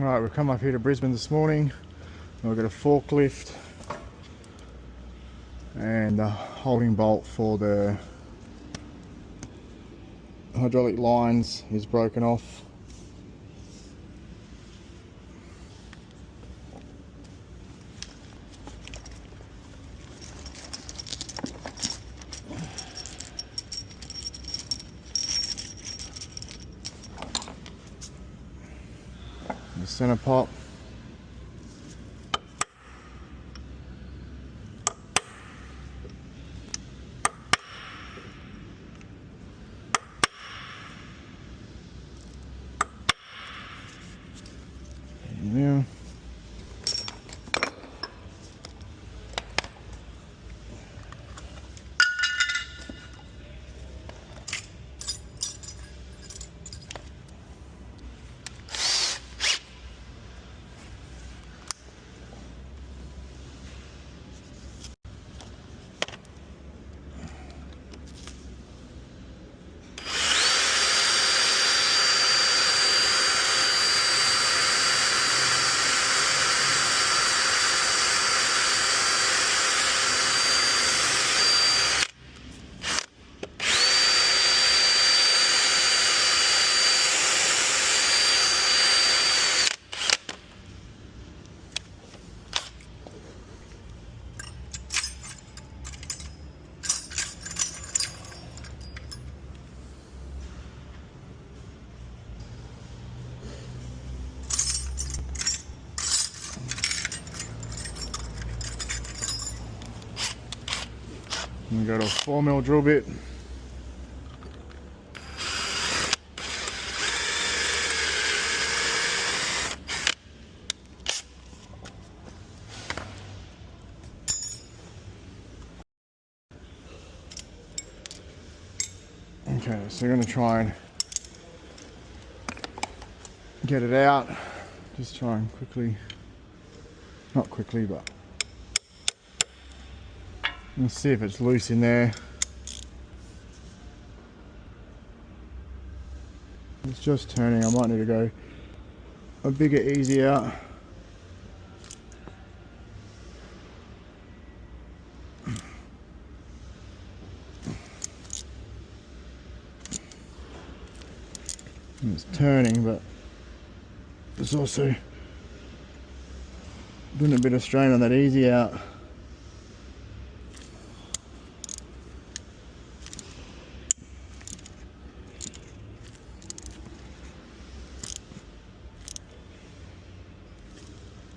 Right, we've come up here to Brisbane this morning. We've got a forklift and the holding bolt for the hydraulic lines is broken off. The center pop. Yeah. And got a 4mm drill bit. Okay, so we're going to try and get it out. Just try and quickly, not quickly, but let's see if it's loose in there. It's just turning. I might need to go a bigger easy out. It's turning, but it's also putting a bit of strain on that easy out.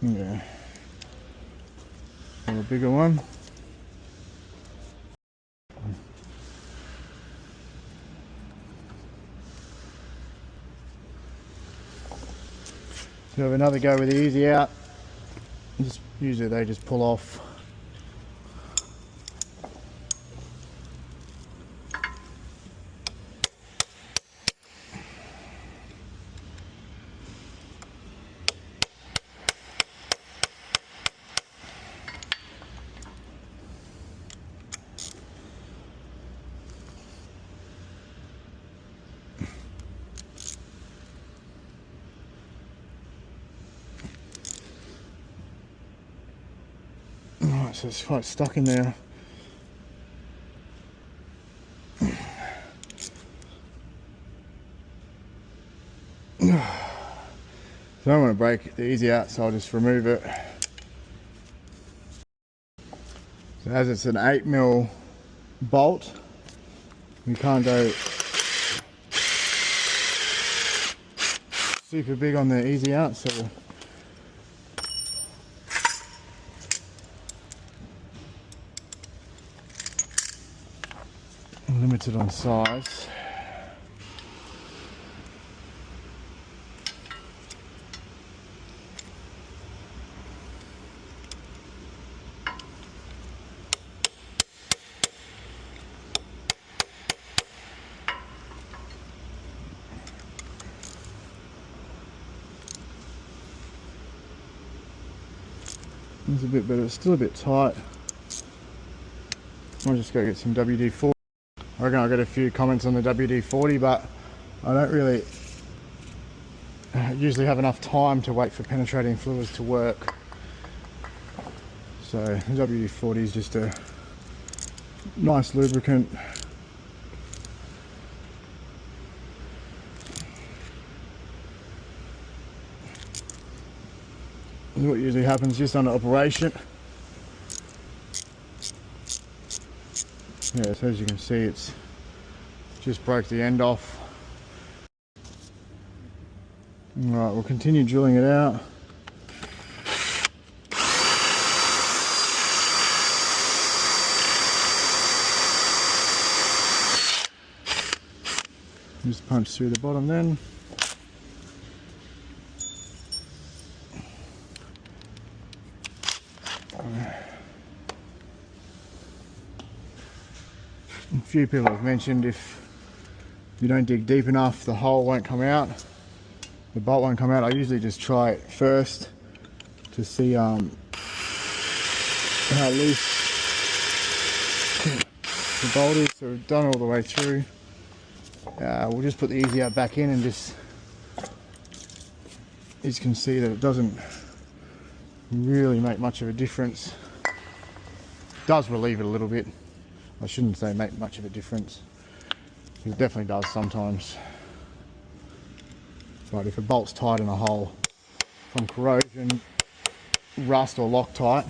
Yeah, a bigger one. So have another go with the easy out. Usually they just pull off. So it's quite stuck in there. So I don't want to break the easy out, so I'll just remove it. So as it's an 8mm bolt, we can't go super big on the easy out, so limited on size. It's a bit better, it's still a bit tight. I'll just go get some WD-40. I reckon I'll get a few comments on the WD-40, but I don't really, usually have enough time to wait for penetrating fluids to work. So the WD-40 is just a nice lubricant. This is what usually happens just under operation. Yeah, so as you can see, it's just broke the end off. Alright, we'll continue drilling it out. Just punch through the bottom then. A few people have mentioned if you don't dig deep enough, the hole won't come out, the bolt won't come out. I usually just try it first to see how loose the bolt is. So we've done all the way through. We'll just put the easy out back in and just, as you can see, that it doesn't really make much of a difference. It does relieve it a little bit. I shouldn't say make much of a difference. It definitely does sometimes. But if a bolt's tight in a hole from corrosion, rust or Loctite,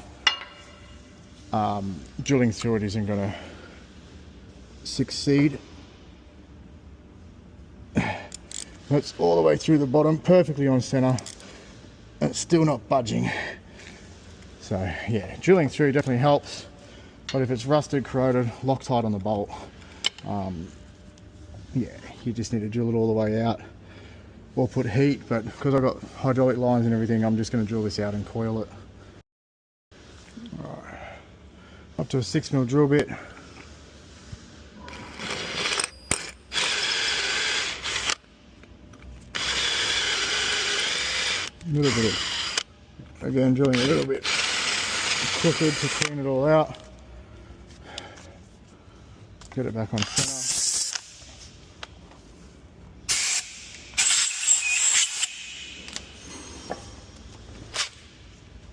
drilling through it isn't going to succeed. That's all the way through the bottom, perfectly on center. It's still not budging. So yeah, drilling through definitely helps. But if it's rusted, corroded, Loctite on the bolt, yeah, you just need to drill it all the way out or put heat. But because I've got hydraulic lines and everything, I'm just going to drill this out and coil it. All right. Up to a 6mm drill bit. A little bit of, again, drilling a little bit crooked to clean it all out. Get it back on center.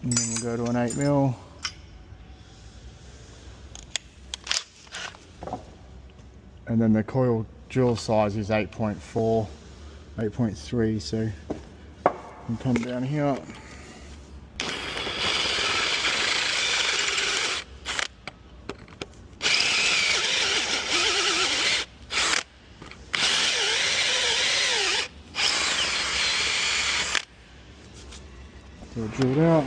And then we'll go to an 8mm. And then the coil drill size is 8.4, 8.3, so we'll come down here. So drill it out.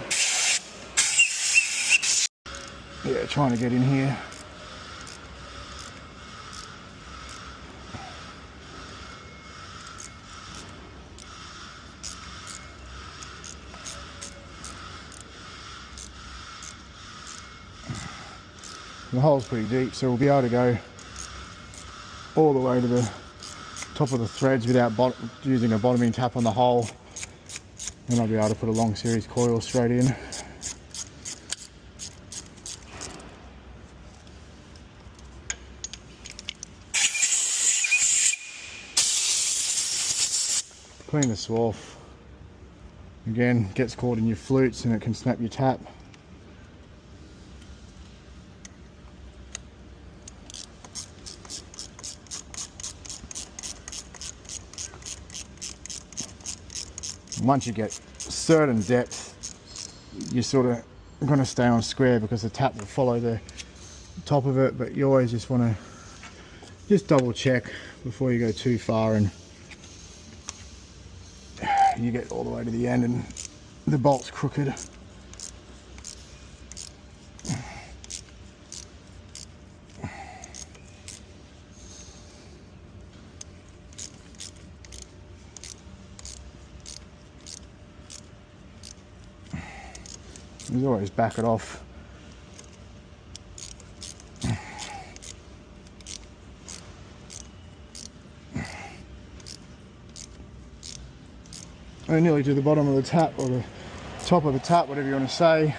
Yeah, trying to get in here. The hole's pretty deep, so we'll be able to go all the way to the top of the threads without using a bottoming tap on the hole. Then I'll be able to put a long series coil straight in. Clean the swath. Again, gets caught in your flutes and it can snap your tap. Once you get certain depth, you're sort of going to stay on square because the tap will follow the top of it, but you always just want to just double check before you go too far and you get all the way to the end and the bolt's crooked. You always back it off. And nearly to the bottom of the tap, or the top of the tap, whatever you want to say.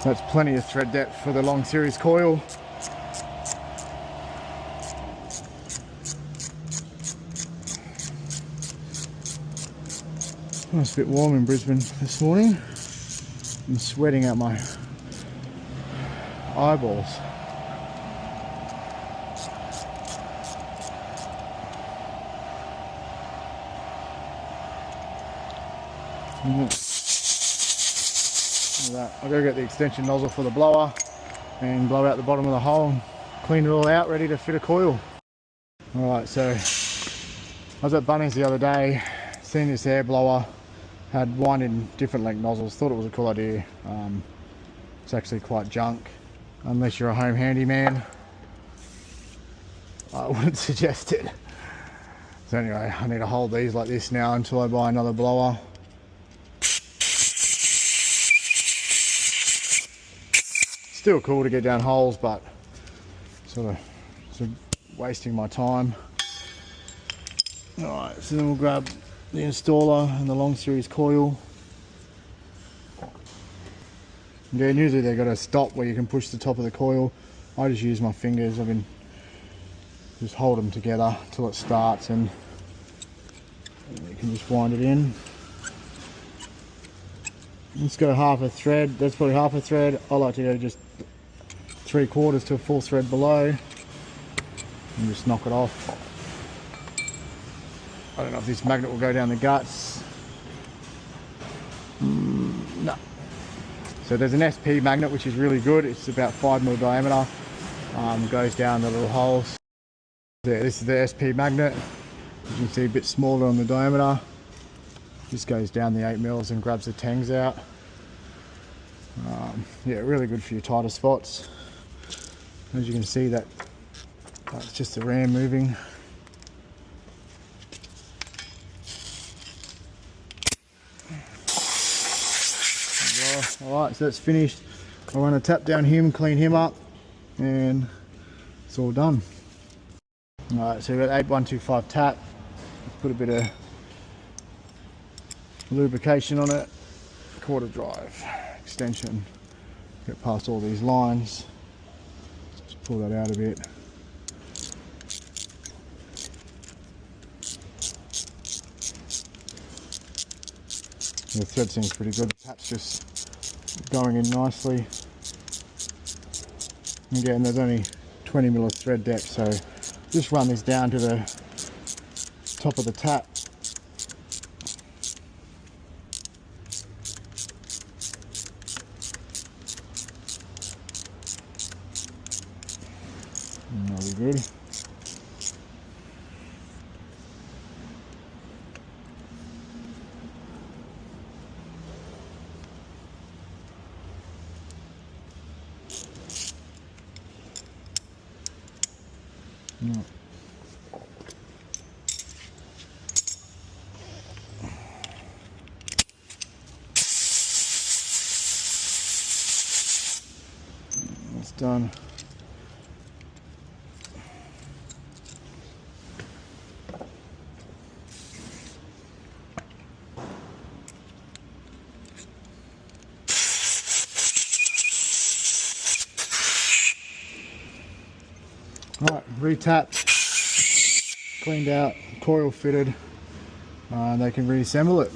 That's plenty of thread depth for the long series coil. Nice bit warm in Brisbane this morning. I'm sweating out my eyeballs. I've got to get the extension nozzle for the blower and blow out the bottom of the hole and clean it all out, ready to fit a coil. Alright, so I was at Bunnings the other day, seen this air blower, had one in different length nozzles, thought it was a cool idea. It's actually quite junk, unless you're a home handyman. I wouldn't suggest it. So anyway, I need to hold these like this now until I buy another blower. Still cool to get down holes, but sort of wasting my time. Alright, so then we'll grab the installer and the long series coil. Again, usually they've got a stop where you can push the top of the coil. I just use my fingers. Just hold them together till it starts, and you can just wind it in. Let's go half a thread. That's probably half a thread. I like to go just 3/4 to a full thread below and just knock it off. I don't know if this magnet will go down the guts. No. So there's an SP magnet which is really good. It's about 5mm diameter. Goes down the little holes. There, this is the SP magnet. You can see a bit smaller on the diameter. Just goes down the 8mm and grabs the tangs out. Yeah, really good for your tighter spots. As you can see, that's just the ram moving. Alright, so that's finished. I want to tap down him, clean him up, and it's all done. Alright, so we've got 8125 tap. Let's put a bit of lubrication on it. Quarter drive extension. Get past all these lines. Just pull that out a bit. The thread seems pretty good. The tap's just going in nicely. Again, there's only 20mm of thread depth, so just run this down to the top of the tap. And that'll be good. That's done. Right, re-tapped, cleaned out, coil fitted, and they can reassemble it.